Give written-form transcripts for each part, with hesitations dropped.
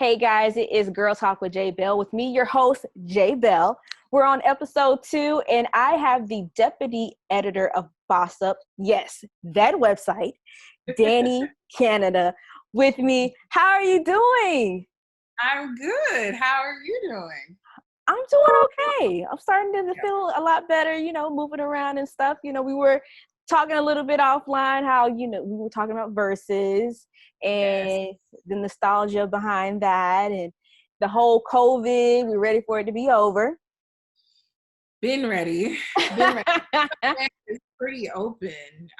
Hey guys, it is Girl Talk with J.Belle. With me, your host, J.Belle. We're on episode 2, and I have the deputy editor of Bossip, yes, that website, Dani Canada, with me. How are you doing? I'm good. How are you doing? I'm doing okay. I'm starting to feel a lot better, moving around and stuff. We were talking a little bit offline how, we were talking about verses and the nostalgia behind that and the whole COVID. We're ready for it to be over. Been ready. It's pretty open.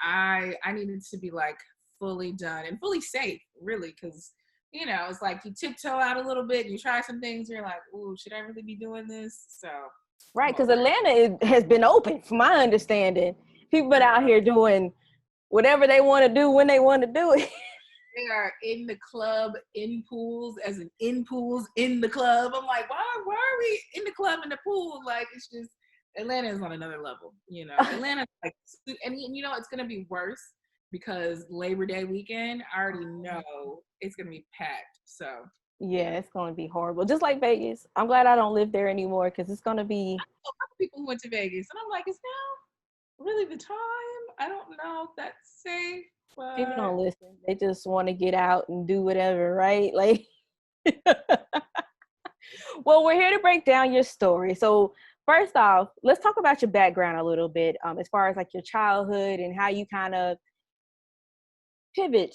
I needed to be like fully done and fully safe, really, because it's like you tiptoe out a little bit and you try some things and you're like, ooh, should I really be doing this? So right, because Atlanta has been open, from my understanding. People been out here doing whatever they want to do when they want to do it. They are in the club, in pools, as in pools, in the club. I'm like, why are we in the club, in the pool? Like, it's just, Atlanta is on another level, Atlanta's like, and it's going to be worse because Labor Day weekend, I already know it's going to be packed. So. Yeah, it's going to be horrible. Just like Vegas. I'm glad I don't live there anymore because it's going to be. I know people who went to Vegas, and I'm like, is now really the time? I don't know if that's safe. But... People don't listen. They just want to get out and do whatever, right? Like, well, we're here to break down your story. So first off, let's talk about your background a little bit, as far as like your childhood and how you kind of pivot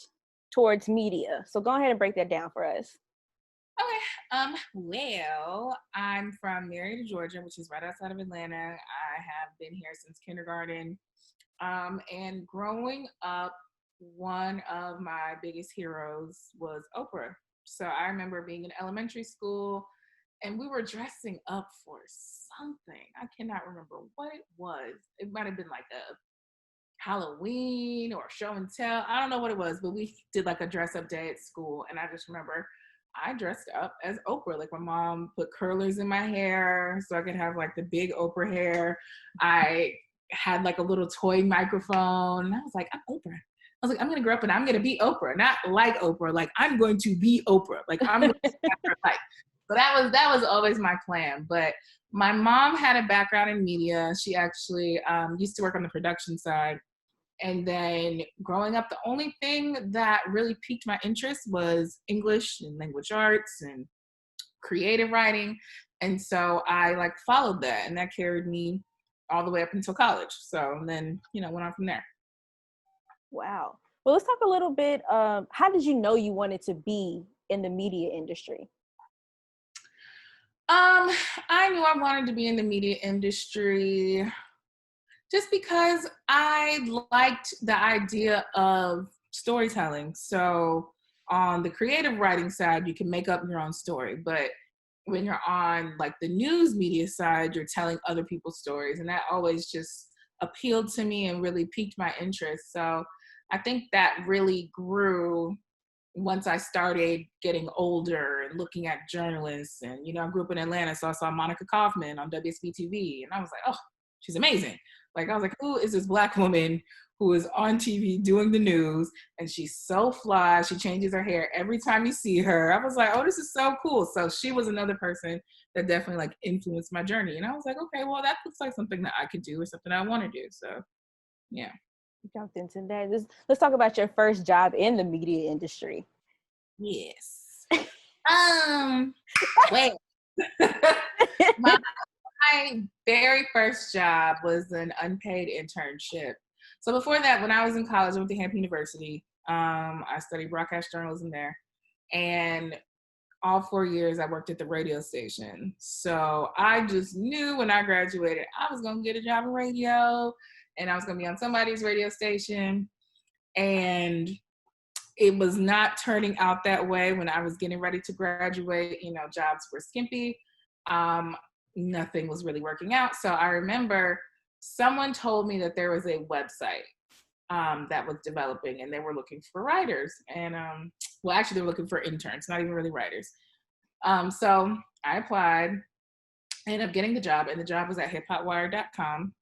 towards media. So go ahead and break that down for us. Okay. Well, I'm from Marietta, Georgia, which is right outside of Atlanta. I have been here since kindergarten. And growing up, one of my biggest heroes was Oprah. So I remember being in elementary school and we were dressing up for something. I cannot remember what it was. It might have been like a Halloween or show and tell. I don't know what it was, but we did like a dress up day at school. And I just remember I dressed up as Oprah. Like my mom put curlers in my hair so I could have like the big Oprah hair. I had like a little toy microphone. And I was like, I'm Oprah. I was like, I'm going to grow up and I'm going to be Oprah, not like Oprah. Like I'm going to be Oprah. Like I'm going to have her life. So that was always my plan. But my mom had a background in media. She actually used to work on the production side. And then growing up, the only thing that really piqued my interest was English and language arts and creative writing. And so I like followed that, and that carried me all the way up until college. So then, went on from there. Wow. Well, let's talk a little bit. How did you know you wanted to be in the media industry? I knew I wanted to be in the media industry just because I liked the idea of storytelling. So on the creative writing side, you can make up your own story. But when you're on like the news media side, you're telling other people's stories. And that always just appealed to me and really piqued my interest. So I think that really grew once I started getting older and looking at journalists. And, I grew up in Atlanta, so I saw Monica Kaufman on WSB-TV. And I was like, oh, she's amazing. Like, I was like, who is this Black woman who is on TV doing the news? And she's so fly. She changes her hair every time you see her. I was like, oh, this is so cool. So she was another person that definitely like influenced my journey. And I was like, okay, well, that looks like something that I could do or something I want to do. So, yeah. Jumped into that. Let's talk about your first job in the media industry. Yes. Wait. My very first job was an unpaid internship. So before that, when I was in college, I went to Hampton University. I studied broadcast journalism there. And all 4 years, I worked at the radio station. So I just knew when I graduated, I was going to get a job in radio and I was going to be on somebody's radio station. And it was not turning out that way when I was getting ready to graduate. Jobs were skimpy. Nothing was really working out. So I remember someone told me that there was a website that was developing and they were looking for writers. And well, actually, they were looking for interns, not even really writers. So I applied, ended up getting the job, and the job was at hiphopwire.com.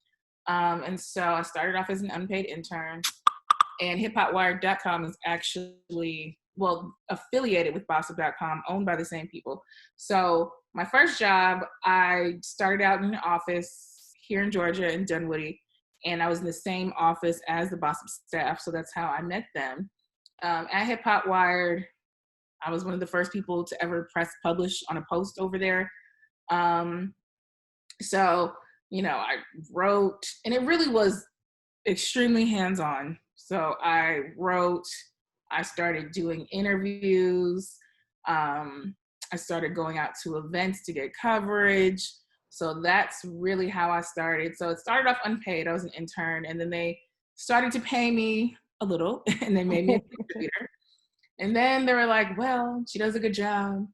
And so I started off as an unpaid intern. And hiphopwire.com is actually affiliated with Bossip.com, owned by the same people. So my first job, I started out in an office here in Georgia in Dunwoody, and I was in the same office as the Bossip staff. So that's how I met them. At Hip Hop Wired, I was one of the first people to ever press publish on a post over there. So, I wrote, and it really was extremely hands-on. So I wrote, I started doing interviews. I started going out to events to get coverage. So that's really how I started. So it started off unpaid. I was an intern, and then they started to pay me a little, and they made me a contributor. And then they were like, well, she does a good job.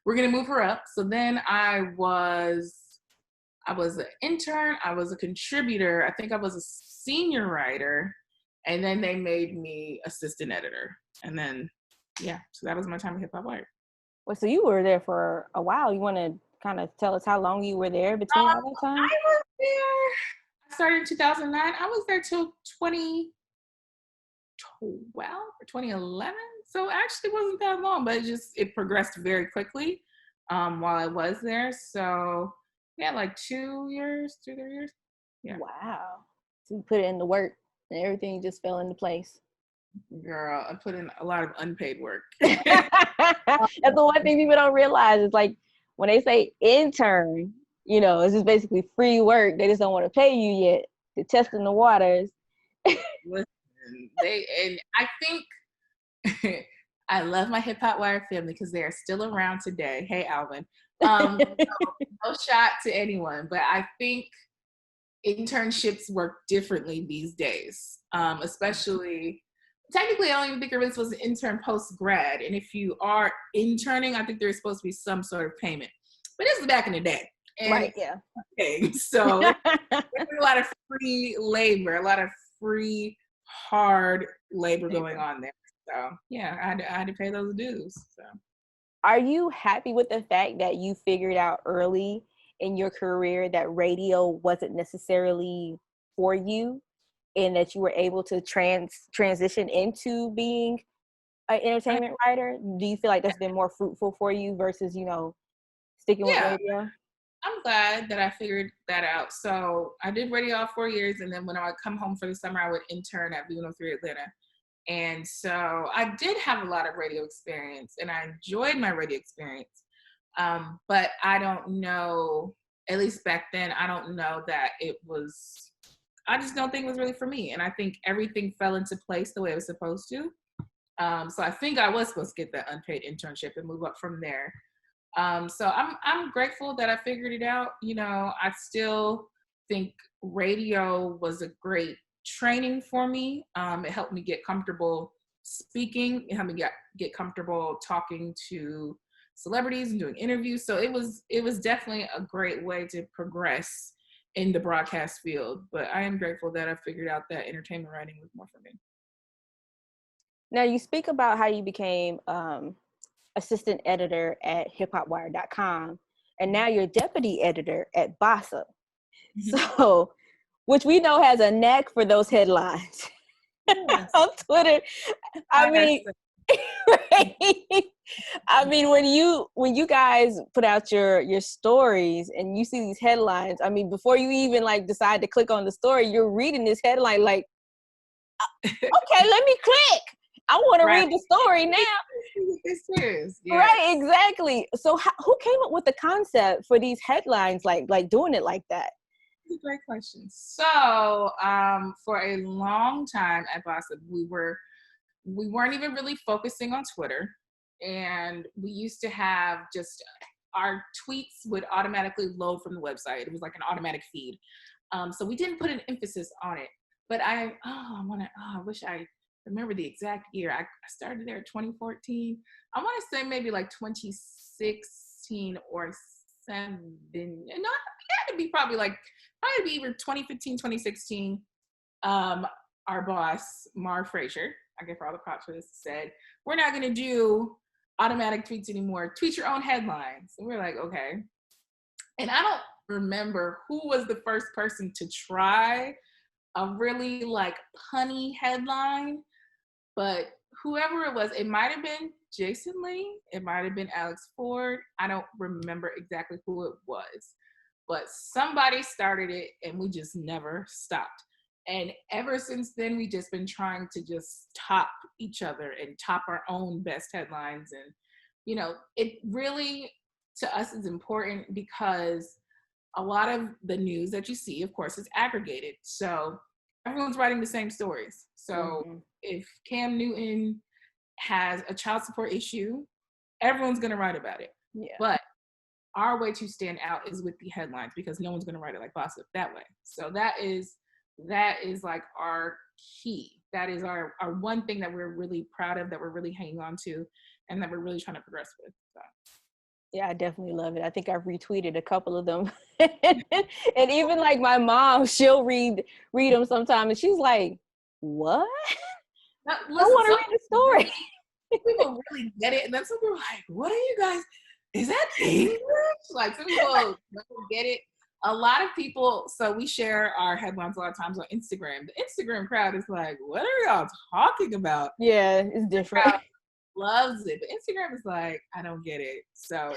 We're going to move her up. So then I was an intern. I was a contributor. I think I was a senior writer. And then they made me assistant editor. And then, so that was my time at Hip Hop Wired. Well, so you were there for a while. You want to kind of tell us how long you were there between all that time? I was there. I started in 2009. I was there till 2012 or 2011. So actually wasn't that long, but it progressed very quickly while I was there. So like 2 years, 2 3 years. Yeah. Wow. So you put it in the work and everything just fell into place. Girl, I put in a lot of unpaid work. That's the one thing people don't realize is like when they say intern, it's just basically free work. They just don't want to pay you yet. They're testing the waters. Listen, and I think I love my Hip Hop Wire family because they are still around today. Hey, Alvin. No shot to anyone, but I think internships work differently these days, especially. Technically, I don't even think you're really supposed to intern post-grad. And if you are interning, I think there's supposed to be some sort of payment. But this is back in the day. And right, yeah. So there's a lot of free labor, a lot of free, hard labor going on there. So, I had to pay those dues. So, are you happy with the fact that you figured out early in your career that radio wasn't necessarily for you? And that you were able to transition into being an entertainment writer? Do you feel like that's been more fruitful for you versus, sticking with radio? I'm glad that I figured that out. So I did radio all 4 years, and then when I would come home for the summer, I would intern at B103 Atlanta. And so I did have a lot of radio experience, and I enjoyed my radio experience. But I don't know, at least back then, I don't know that I just don't think it was really for me. And I think everything fell into place the way it was supposed to. So I think I was supposed to get that unpaid internship and move up from there. So I'm grateful that I figured it out. I still think radio was a great training for me. It helped me get comfortable speaking. It helped me get comfortable talking to celebrities and doing interviews. So it was definitely a great way to progress in the broadcast field, but I am grateful that I figured out that entertainment writing was more for me. Now you speak about how you became assistant editor at hiphopwire.com, and now you're deputy editor at Bossip. So, which we know has a knack for those headlines. Yes. On Twitter. I mean, when you guys put out your stories and you see these headlines, I mean, before you even decide to click on the story, you're reading this headline like, okay, let me click. I want to read the story now. This is right, exactly. So, who came up with the concept for these headlines, like doing it like that? That's a great question. So, for a long time at Bossip, we weren't even really focusing on Twitter. And we used to have just our tweets would automatically load from the website. It was like an automatic feed. So we didn't put an emphasis on it. But I wish I remember the exact year. I started there in 2014. I want to say maybe like 2016 or 7. No, it had to be probably either 2015, 2016. Our boss, Mar Frazier, I give her all the props for this, said, we're not going to do automatic tweets anymore. Tweet your own headlines. And we're like, okay. And I don't remember who was the first person to try a really punny headline, but whoever it was, it might have been Jason Lee, it might have been Alex Ford. I don't remember exactly who it was, but somebody started it and we just never stopped. And ever since then, we just been trying to just top each other and top our own best headlines. And, you know, it really, to us, is important because a lot of the news that you see, of course, is aggregated. So everyone's writing the same stories. So if Cam Newton has a child support issue, everyone's going to write about it. Yeah. But our way to stand out is with the headlines because no one's going to write it like Bossip that way. So that is like our key. That is our one thing that we're really proud of, that we're really hanging on to, and that we're really trying to progress with. So. Yeah, I definitely love it. I think I've retweeted a couple of them. And even like my mom, she'll read them sometimes and she's like, what? Now, I want to read the story. People really get it. And then some people are like, what are you guys, is that English? Like some people don't get it. A lot of people, so we share our headlines a lot of times on Instagram. The Instagram crowd is like, what are y'all talking about? Yeah, it's different. Loves it, but Instagram is like, I don't get it. So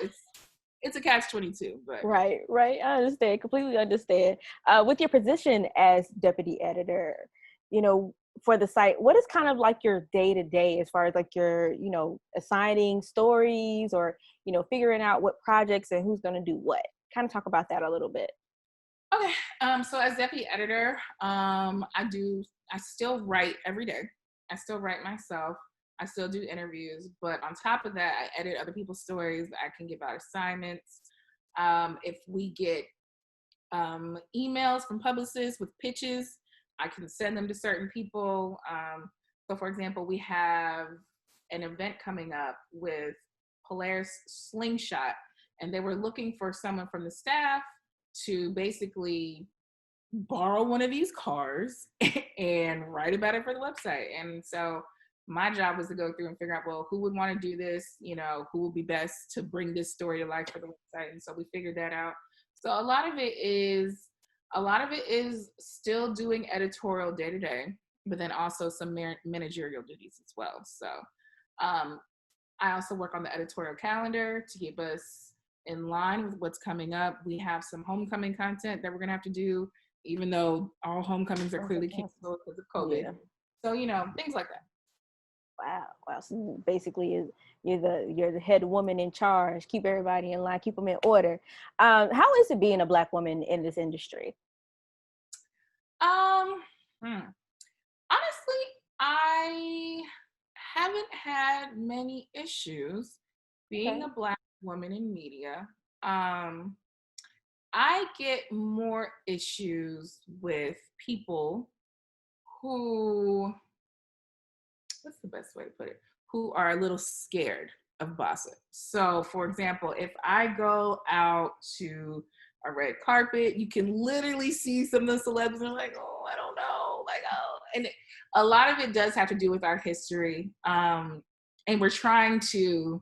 it's a catch-22. But right, I understand, completely understand. With your position as deputy editor, you know, for the site, what is kind of like your day-to-day as far as like your, you know, assigning stories or, you know, figuring out what projects and who's going to do what? Kind of talk about that a little bit. Okay. So as deputy editor, I still write every day. I still write myself. I still do interviews, but on top of that, I edit other people's stories. I can give out assignments. If we get emails from publicists with pitches, I can send them to certain people. So for example, we have an event coming up with Polaris Slingshot, and they were looking for someone from the staff to basically borrow one of these cars and write about it for the website. And so my job was to go through and figure out, well, who would want to do this? You know, who would be best to bring this story to life for the website? And so we figured that out. So a lot of it is still doing editorial day to day, but then also some managerial duties as well. So I also work on the editorial calendar to keep us in line with what's coming up. We have some homecoming content that we're going to have to do, even though all homecomings are clearly canceled because of COVID. Yeah. So, you know, things like that. Wow. So basically, you're the head woman in charge. Keep everybody in line. Keep them in order. How is it being a Black woman in this industry? Honestly, I haven't had many issues being a Black woman in media. I get more issues with people who, what's the best way to put it, who are a little scared of Bossip. So for example, if I go out to a red carpet, you can literally see some of the celebs and they're like, oh, I don't know, like, oh. And a lot of it does have to do with our history. And we're trying to,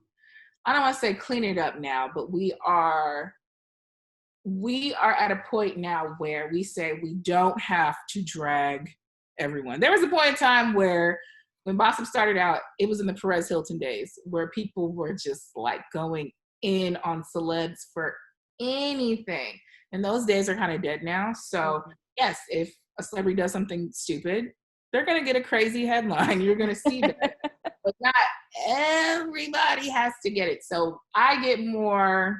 I don't want to say clean it up now, but we are at a point now where we say we don't have to drag everyone. There was a point in time where when Bossip started out, it was in the Perez Hilton days where people were just like going in on celebs for anything. And those days are kind of dead now. So yes, if a celebrity does something stupid, they're going to get a crazy headline. You're going to see that. But not everybody has to get it. So I get more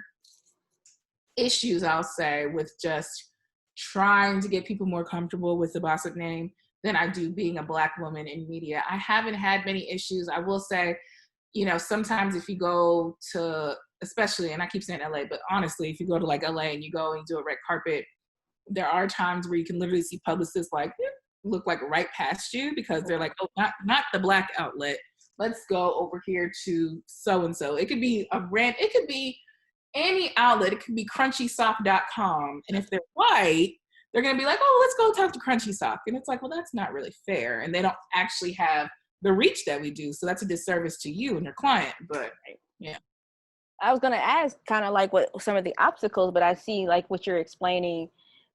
issues, I'll say, with just trying to get people more comfortable with the Bossip name than I do being a Black woman in media. I haven't had many issues. I will say, you know, sometimes if you go to, especially, and I keep saying LA, but honestly, if you go to like LA and you go and do a red carpet, there are times where you can literally see publicists like look like right past you because they're like, oh, not the Black outlet. Let's go over here to so-and-so. It could be it could be any outlet. It could be crunchysock.com. And if they're white, they're going to be like, oh, let's go talk to Crunchy Sock. And it's like, well, that's not really fair. And they don't actually have the reach that we do. So that's a disservice to you and your client. But yeah. I was going to ask kind of like what some of the obstacles, but I see like what you're explaining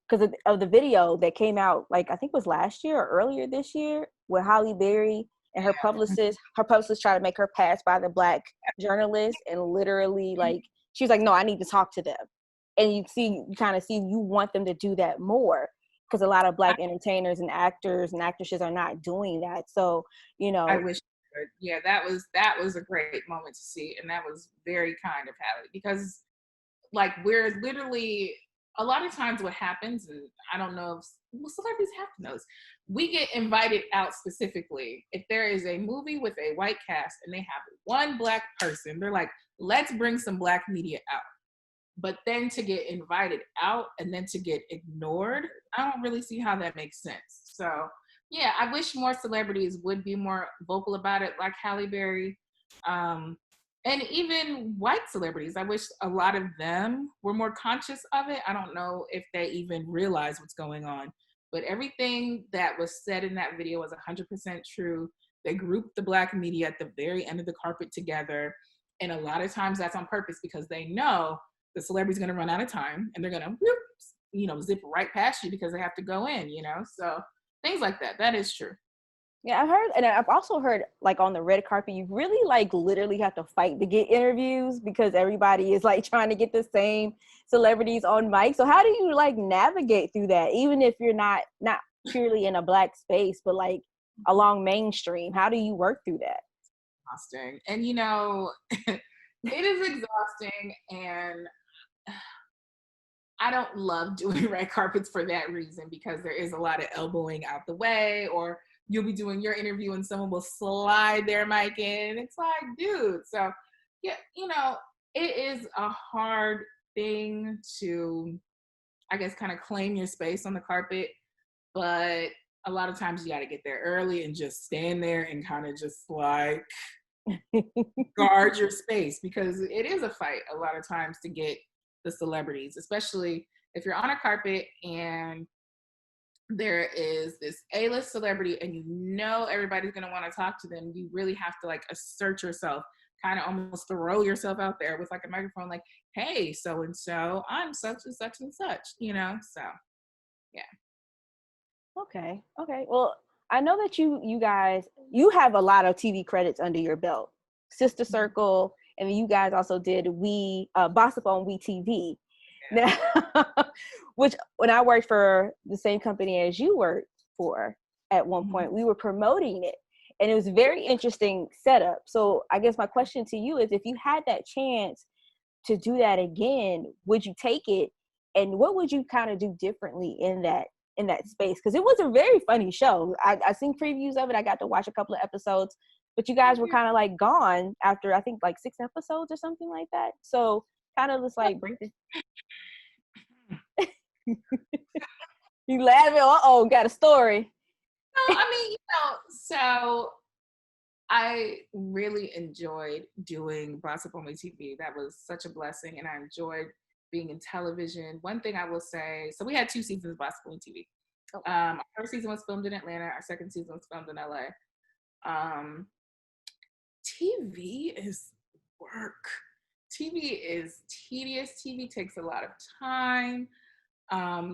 because of the video that came out, like I think it was last year or earlier this year with Halle Berry and her publicist tried to make her pass by the Black journalist, and literally like she was like, no, I need to talk to them. And you kind of see you want them to do that more, because a lot of Black entertainers and actors and actresses are not doing that. So, I wish I could. Yeah, that was a great moment to see, and that was very kind of Hallie, because like we're literally, a lot of times what happens, and I don't know if celebrities have to know this, we get invited out specifically if there is a movie with a white cast and they have one Black person, they're like, let's bring some Black media out. But then to get invited out and then to get ignored, I don't really see how that makes sense. So yeah, I wish more celebrities would be more vocal about it, like Halle Berry. And even white celebrities, I wish a lot of them were more conscious of it. I don't know if they even realize what's going on, but everything that was said in that video was 100% true. They grouped the Black media at the very end of the carpet together. And a lot of times that's on purpose, because they know the celebrity's going to run out of time and they're going to, zip right past you because they have to go in, so things like that. That is true. Yeah, I've also heard like on the red carpet, you really like literally have to fight to get interviews, because everybody is like trying to get the same celebrities on mic. So how do you like navigate through that, even if you're not purely in a Black space, but like along mainstream? How do you work through that? Exhausting. And it is exhausting, and I don't love doing red carpets for that reason, because there is a lot of elbowing out the way, or you'll be doing your interview and someone will slide their mic in. It's like, dude. So yeah, it is a hard thing to, I guess, kind of claim your space on the carpet. But a lot of times you got to get there early and just stand there and kind of just like guard your space, because it is a fight a lot of times to get the celebrities, especially if you're on a carpet and there is this A-list celebrity and everybody's going to want to talk to them. You really have to like assert yourself, kind of almost throw yourself out there with like a microphone, like, hey, so and so, I'm such and such and such, so yeah. Okay. Well, I know that you guys have a lot of TV credits under your belt. Sister Circle, and you guys also did Bossip on WeTV. Now, which when I worked for the same company as you worked for at one point, we were promoting it, and it was a very interesting setup. So I guess my question to you is, if you had that chance to do that again, would you take it? And what would you kind of do differently in that space? Because it was a very funny show. I seen previews of it. I got to watch a couple of episodes, but you guys were kind of like gone after, I think, like 6 episodes or something like that. So kind of just like break it. You laughing? Got a story. No, I mean, so I really enjoyed doing Bossip on TV. That was such a blessing, and I enjoyed being in television. One thing I will say, so we had 2 seasons of Bossip on TV. Okay. Our first season was filmed in Atlanta. Our second season was filmed in LA. TV is work. TV is tedious. TV takes a lot of time.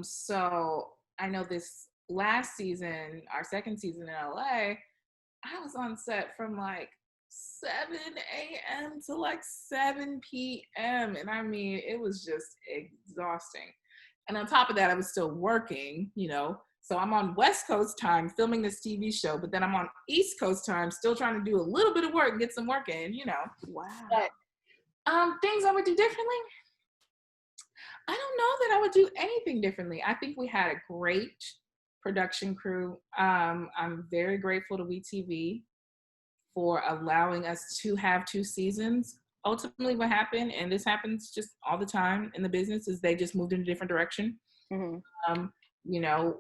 So I know this last season, our second season in LA, I was on set from like 7 a.m. to like 7 p.m. And I mean, it was just exhausting. And on top of that, I was still working, So I'm on West Coast time filming this TV show, but then I'm on East Coast time still trying to do a little bit of work and get some work in, Wow. But things I would do differently, I don't know that I would do anything differently. I think we had a great production crew. I'm very grateful to WeTV for allowing us to have 2 seasons. Ultimately, what happened, and this happens just all the time in the business, is they just moved in a different direction. Mm-hmm.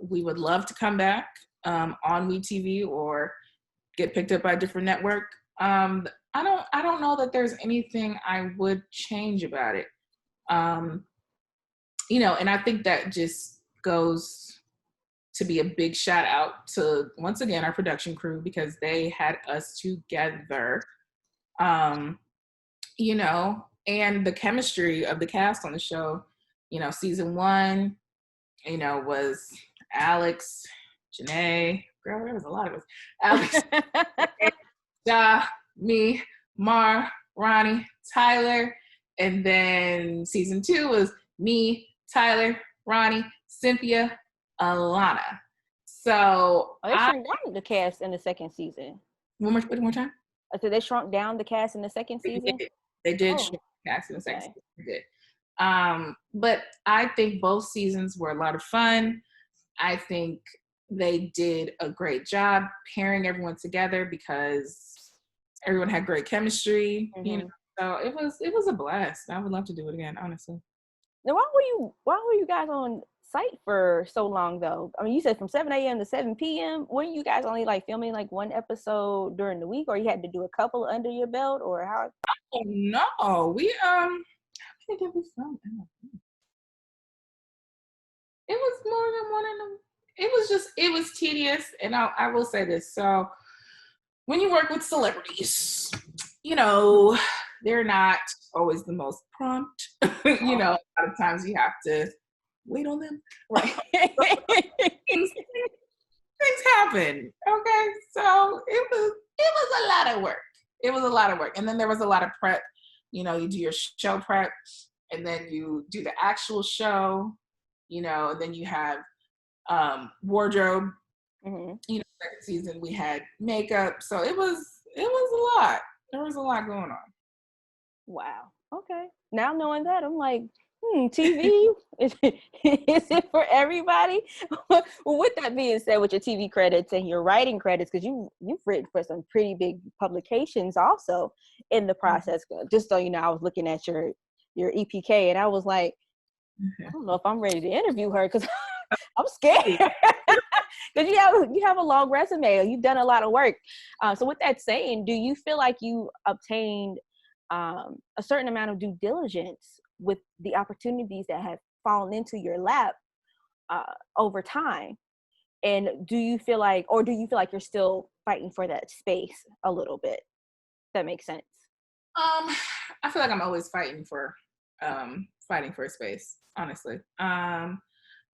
We would love to come back on WeTV or get picked up by a different network. I don't know that there's anything I would change about it. And I think that just goes to be a big shout out to, once again, our production crew, because they had us together, and the chemistry of the cast on the show, season 1, was Alex, Janae, girl, there was a lot of us. Alex, Ja, me, Mar, Ronnie, Tyler, and then season 2 was me, Tyler, Ronnie, Cynthia, Alana. So they shrunk down the cast in the second season. One more time. I said they shrunk down the cast in the second season. They did shrink the cast in the second season. They did. But I think both seasons were a lot of fun. I think they did a great job pairing everyone together because everyone had great chemistry. You know, so it was a blast. I would love to do it again, honestly. Now, why were you guys on site for so long though? I mean, you said from 7 a.m. to 7 p.m. Weren't you guys only like filming like one episode during the week, or you had to do a couple under your belt, or how? Oh no, we how many did we film? It was more than one in a. It was tedious, and I will say this. So when you work with celebrities, you know, they're not always the most prompt. You know, a lot of times you have to wait on them. Right. things happen. Okay. So it was a lot of work. It was a lot of work. And then there was a lot of prep. You know, you do your show prep, and then you do the actual show, you know, and then you have wardrobe. You know, second season we had makeup. So it was a lot. There was a lot going on. Wow. Okay. Now knowing that, I'm like, TV, is it for everybody? Well, with that being said, with your TV credits and your writing credits, because you've written for some pretty big publications also in the process. Just so you know, I was looking at your EPK and I was like, I don't know if I'm ready to interview her because I'm scared. Because you have a long resume. You've done a lot of work. So with that saying, do you feel like you obtained a certain amount of due diligence with the opportunities that have fallen into your lap over time? And do you feel like you're still fighting for that space a little bit? If that makes sense. I feel like I'm always fighting for a space, honestly.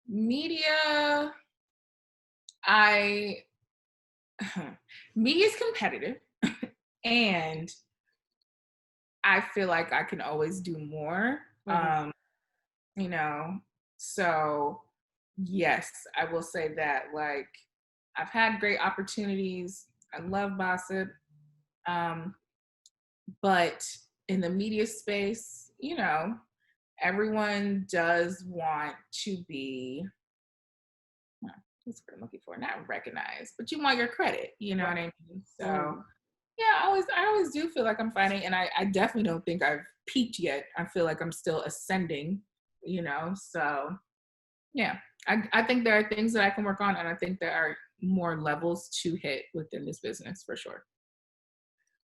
Media, media is competitive, and I feel like I can always do more. You know, so yes, I will say that, like, I've had great opportunities. I love Bossip. But in the media space, you know, everyone does want to be, what's what I'm looking for? Not recognized, but you want your credit, you know what I mean? So yeah, I always do feel like I'm fighting, and I definitely don't think I've peaked yet. I feel like I'm still ascending, you know? So yeah, I think there are things that I can work on, and I think there are more levels to hit within this business for sure.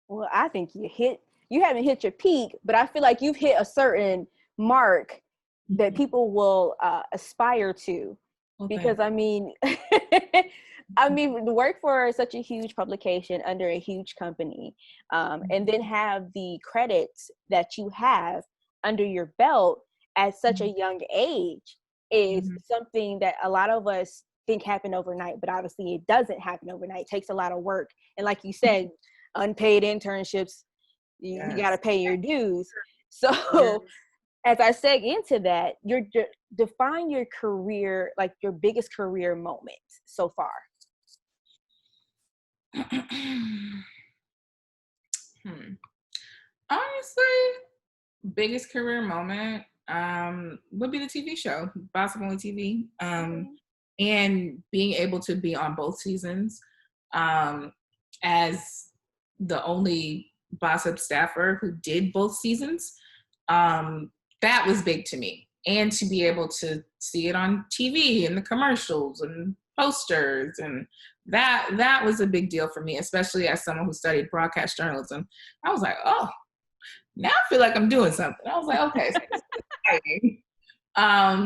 Well, I think you haven't hit your peak, but I feel like you've hit a certain mark that people will aspire to. Okay. Because I mean, work for such a huge publication under a huge company, and then have the credits that you have under your belt at such a young age is something that a lot of us think happened overnight, but obviously it doesn't happen overnight. It takes a lot of work. And like you said, unpaid internships, you got to pay your dues. So as I seg into that, define your career, like your biggest career moment so far. Honestly, biggest career moment would be the TV show, Bossip Only TV, and being able to be on both seasons as the only Bossip staffer who did both seasons. That was big to me, and to be able to see it on TV and the commercials and posters, and that was a big deal for me, especially as someone who studied broadcast journalism. I was like, oh, now I feel like I'm doing something. I was like, okay.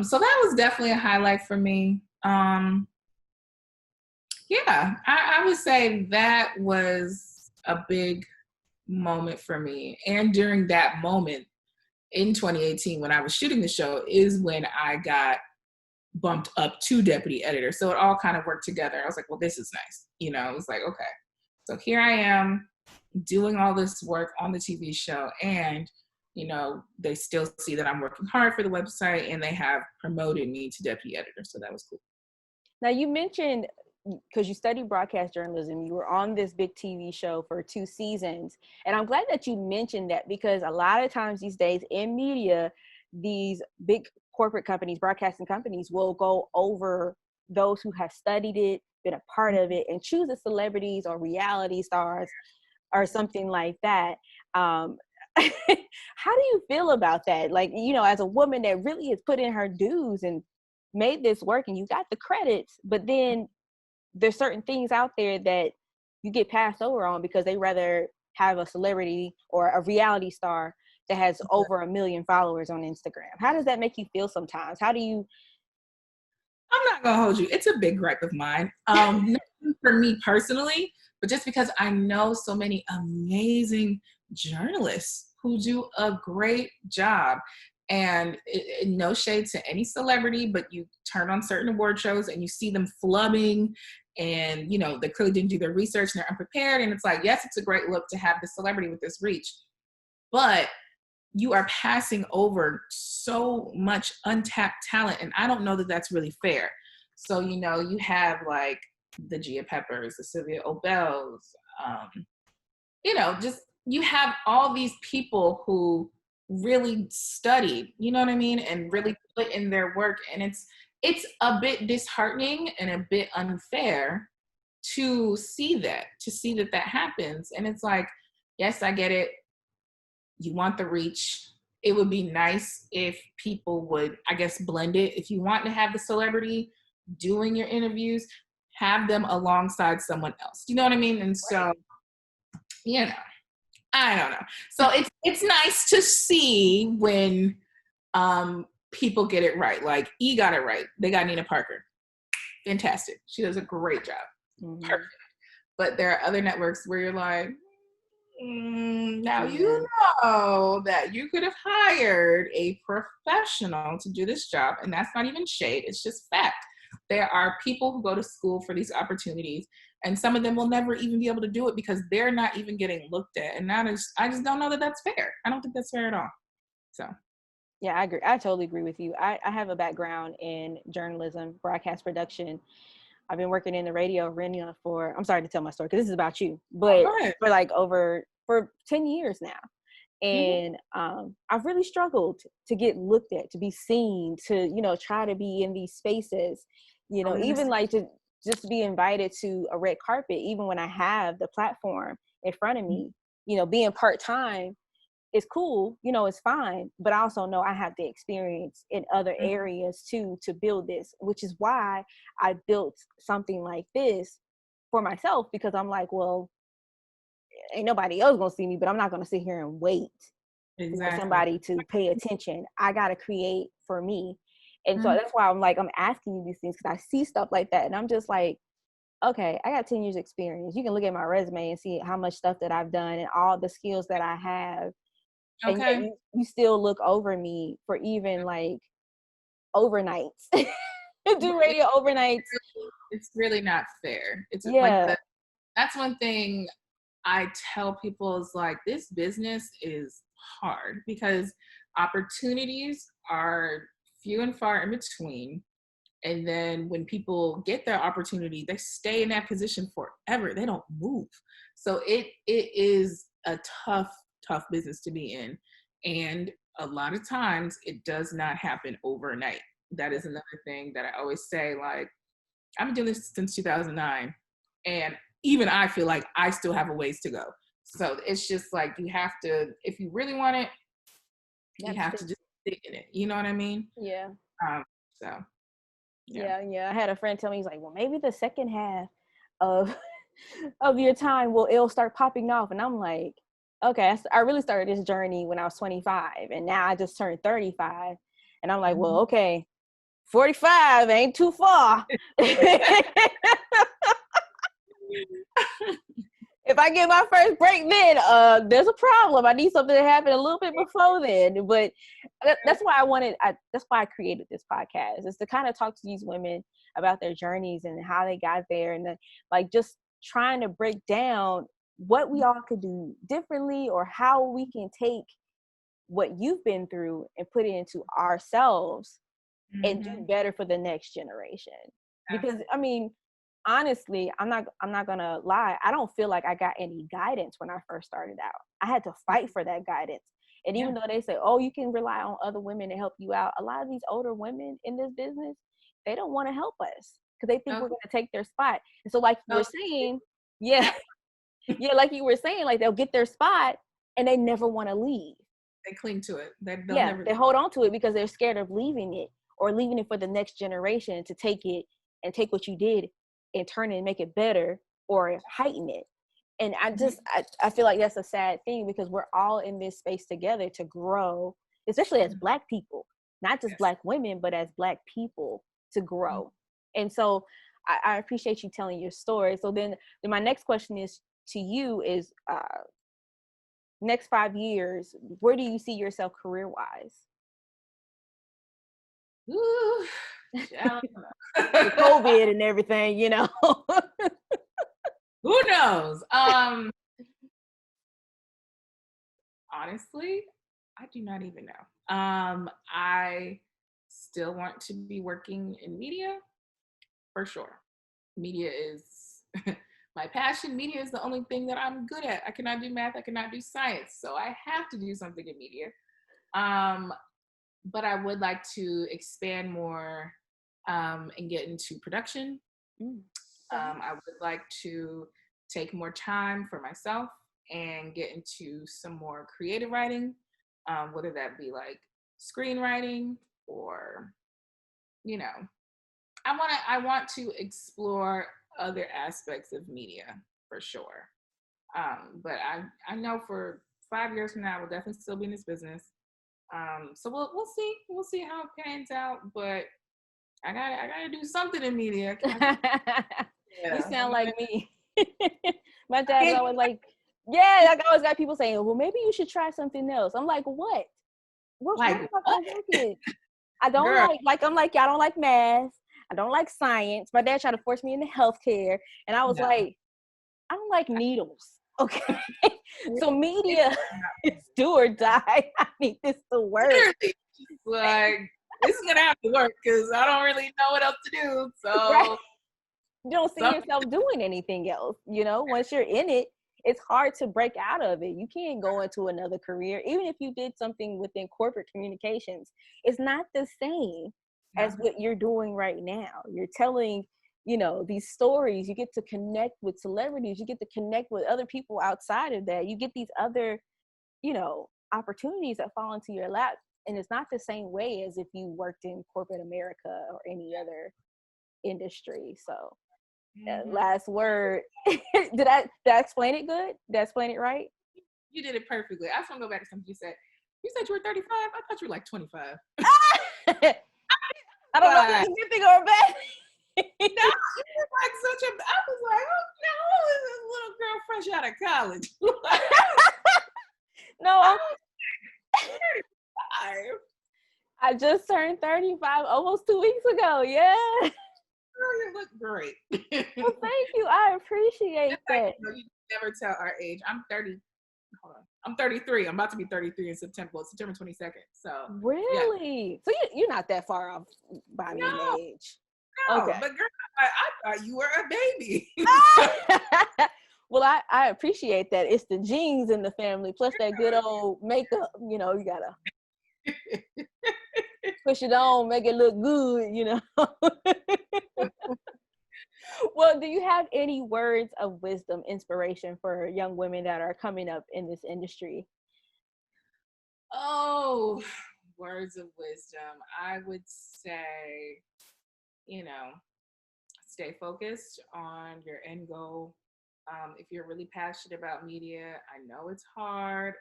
So that was definitely a highlight for me. Yeah, I would say that was a big moment for me. And during that moment in 2018, when I was shooting the show, is when I got bumped up to deputy editor. So it all kind of worked together. I was like, well, this is nice. You know, it was like, okay, so here I am doing all this work on the TV show, and you know, they still see that I'm working hard for the website, and they have promoted me to deputy editor. So that was cool. Now you mentioned, because you studied broadcast journalism, you were on this big TV show for 2 seasons. And I'm glad that you mentioned that, because a lot of times these days in media, these big corporate companies, broadcasting companies, will go over those who have studied it, been a part of it, and choose the celebrities or reality stars or something like that. How do you feel about that? Like, you know, as a woman that really has put in her dues and made this work, and you got the credits, but then there's certain things out there that you get passed over on because they rather have a celebrity or a reality star that has over 1 million followers on Instagram. How does that make you feel sometimes? How do you? I'm not gonna hold you. It's a big gripe of mine. Not for me personally, but just because I know so many amazing journalists who do a great job. And no shade to any celebrity, but you turn on certain award shows and you see them flubbing, and you know, they clearly didn't do their research and they're unprepared. And it's like, yes, it's a great look to have the celebrity with this reach, but you are passing over so much untapped talent. And I don't know that that's really fair. So, you know, you have like the Gia Peppers, the Sylvia Obels, you know, just you have all these people who really studied, you know what I mean, and really put in their work. And it's a bit disheartening and a bit unfair to see that happens. And it's like, yes, I get it. You want the reach. It would be nice if people would, I guess, blend it. If you want to have the celebrity doing your interviews, have them alongside someone else. You know what I mean? And so, you know, I don't know. So it's nice to see when people get it right. Like E got it right. They got Nina Parker. Fantastic. She does a great job. Mm-hmm. Perfect. But there are other networks where you're like, now you know that you could have hired a professional to do this job, and that's not even shade. It's just fact. There are people who go to school for these opportunities, and some of them will never even be able to do it because they're not even getting looked at. And I just don't know that that's fair. I don't think that's fair at all. So. Yeah, I agree. I totally agree with you. I have a background in journalism, broadcast production. I've been working in the radio arena for, I'm sorry to tell my story because this is about you, but for 10 years now. And I've really struggled to get looked at, to be seen, to, you know, try to be in these spaces, you know, even like to just be invited to a red carpet, even when I have the platform in front of me, you know, being part-time is cool, you know, it's fine. But I also know I have the experience in other areas too, to build this, which is why I built something like this for myself, because I'm like, well, ain't nobody else gonna see me, but I'm not gonna sit here and wait for somebody to pay attention. I gotta create for me. And so that's why I'm like, I'm asking you these things, because I see stuff like that and I'm just like, okay, I got 10 years experience. You can look at my resume and see how much stuff that I've done and all the skills that I have. Okay. And yet you still look over me for even like overnights. Do radio overnights. It's really not fair. It's like that's one thing I tell people is like, this business is hard because opportunities are few and far in between. And then when people get their opportunity, they stay in that position forever. They don't move. So it is a tough business to be in. And a lot of times it does not happen overnight. That is another thing that I always say, like, I've been doing this since 2009. And even I feel like I still have a ways to go. So it's just like, you have to, if you really want it, you have to just stick in it. You know what I mean? Yeah. So. Yeah. I had a friend tell me, he's like, well, maybe the second half of your time it'll start popping off. And I'm like, okay, I really started this journey when I was 25, and now I just turned 35. And I'm like, well, okay, 45 ain't too far. If I get my first break, then there's a problem. I need something to happen a little bit before then. But that's why that's why I created this podcast, is to kind of talk to these women about their journeys and how they got there, and then, like, just trying to break down what we all could do differently, or how we can take what you've been through and put it into ourselves and do better for the next generation. Because I mean, honestly, I'm not gonna lie, I don't feel like I got any guidance when I first started out. I had to fight for that guidance. And even though they say, oh, you can rely on other women to help you out, a lot of these older women in this business, they don't want to help us because they think we're going to take their spot. And so, like you were saying, yeah, yeah, like you were saying, like, they'll get their spot and they never want to leave. They cling to it. They hold on to it because they're scared of leaving it, or leaving it for the next generation to take it and take what you did and turn it and make it better or heighten it. And I feel like that's a sad thing, because we're all in this space together to grow, especially as Black people, not just Black women, but as Black people, to grow. And so I appreciate you telling your story. So then my next question is to you is, next 5 years, where do you see yourself career-wise? Ooh, COVID and everything, you know. Who knows? Honestly, I do not even know. I still want to be working in media, for sure. Media is my passion. Media is the only thing that I'm good at. I cannot do math. I cannot do science. So I have to do something in media. But I would like to expand more and get into production. I would like to take more time for myself and get into some more creative writing, whether that be like screenwriting or, you know, I want to explore other aspects of media for sure. But I know for 5 years from now, I will definitely still be in this business. So we'll see how it pans out. But I gotta do something in media. You sound like me. My dad's always like, yeah, like, I always got people saying, well, maybe you should try something else. I'm like, what? What am I gonna work with? I don't I'm like, I don't like math. I don't like science. My dad tried to force me into healthcare, and I was like, I don't like needles. Okay. So media is do or die. I need this to work. Like, this is gonna have to work because I don't really know what else to do. So right. You don't see yourself doing anything else. You know, once you're in it, it's hard to break out of it. You can't go into another career. Even if you did something within corporate communications, it's not the same as what you're doing right now. You're telling, you know, these stories. You get to connect with celebrities. You get to connect with other people outside of that. You get these other, you know, opportunities that fall into your lap. And it's not the same way as if you worked in corporate America or any other industry. So last word. Did I explain it good? Did I explain it right? You did it perfectly. I just want to go back to something you said. You said you were 35? I thought you were like 25. I don't know if it's a good thing or a bad thing. No, it was like such a, I was like, oh no, this little girl fresh out of college. No, I'm 35. I just turned 35 almost 2 weeks ago. Yeah. Girl, you look great. Well, thank you. I appreciate that. You never tell our age. I'm 30. Hold on. I'm 33. I'm about to be 33 in September. Well, September 22nd. So really? So you're not that far off by me in age. No, okay. But girl, I thought you were a baby. Well, I appreciate that. It's the genes in the family, plus that good old makeup. You know, you gotta push it on, make it look good, you know. Well, do you have any words of wisdom, inspiration for young women that are coming up in this industry? Oh, words of wisdom. I would say, you know, stay focused on your end goal. If you're really passionate about media, I know it's hard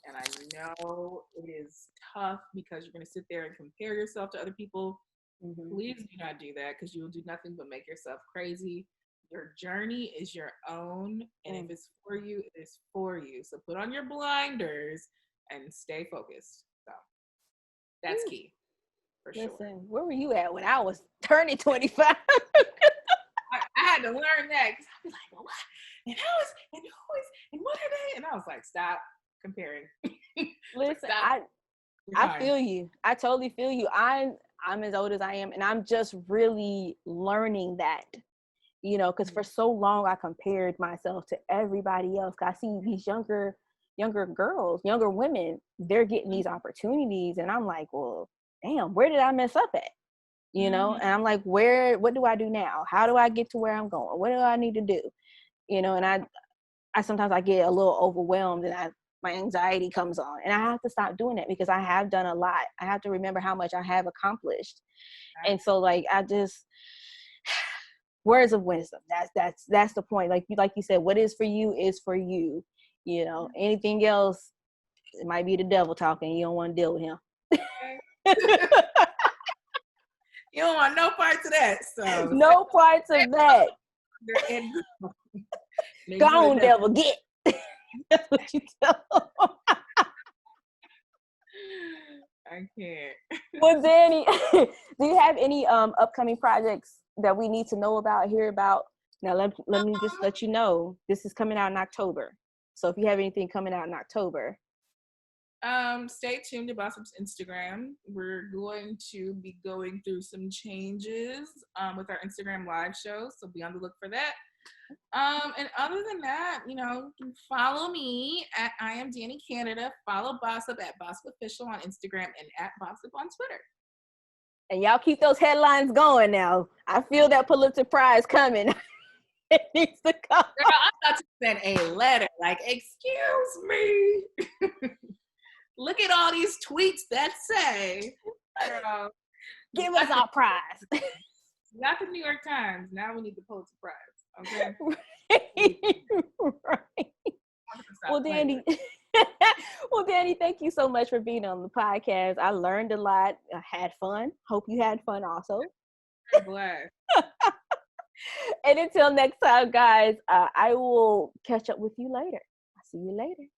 and I know it is tough because you're going to sit there and compare yourself to other people. Please do not do that because you will do nothing but make yourself crazy. Your journey is your own, and if it's for you, it is for you. So put on your blinders and stay focused. So that's key, for sure. Listen, where were you at when I was turning 25? I had to learn that because I'd be like, well, what? And how is, and who is, and what are they? And I was like, stop comparing. Listen, Stop. I feel you. I totally feel you. I'm as old as I am, and I'm just really learning that, because for so long I compared myself to everybody else. I see these younger girls, younger women, they're getting these opportunities, and I'm like, well, damn, where did I mess up at? And I'm like, what do I do now? How do I get to where I'm going? What do I need to do? And I sometimes I get a little overwhelmed, and my anxiety comes on, and I have to stop doing that because I have done a lot. I have to remember how much I have accomplished. And so like, I just, words of wisdom. That's the point. Like you said, what is for you is for you. Anything else, it might be the devil talking. You don't want to deal with him. You don't want no parts of that. So no parts of that. Go on, devil, get. That's what you tell them. I can't. Well, Dani, do you have any upcoming projects that we need to know about, hear about? Now, let me just let you know, this is coming out in October. So if you have anything coming out in October. Stay tuned to Bossip's Instagram. We're going to be going through some changes with our Instagram live show, so be on the look for that. And other than that, follow me at I am Dani Canada. Follow Bossip at Bossip Official on Instagram and at Bossip on Twitter. And y'all keep those headlines going now. I feel that Pulitzer Prize coming. It needs to come. Girl, I'm about to send a letter. Like, excuse me. Look at all these tweets that say, girl, give us our prize. We got the New York Times. Now we need the Pulitzer Prize. Okay. Right. Well, Dani, thank you so much for being on the podcast. I learned a lot. I had fun. Hope you had fun also. I'm glad. And until next time, guys, I will catch up with you later. I'll see you later.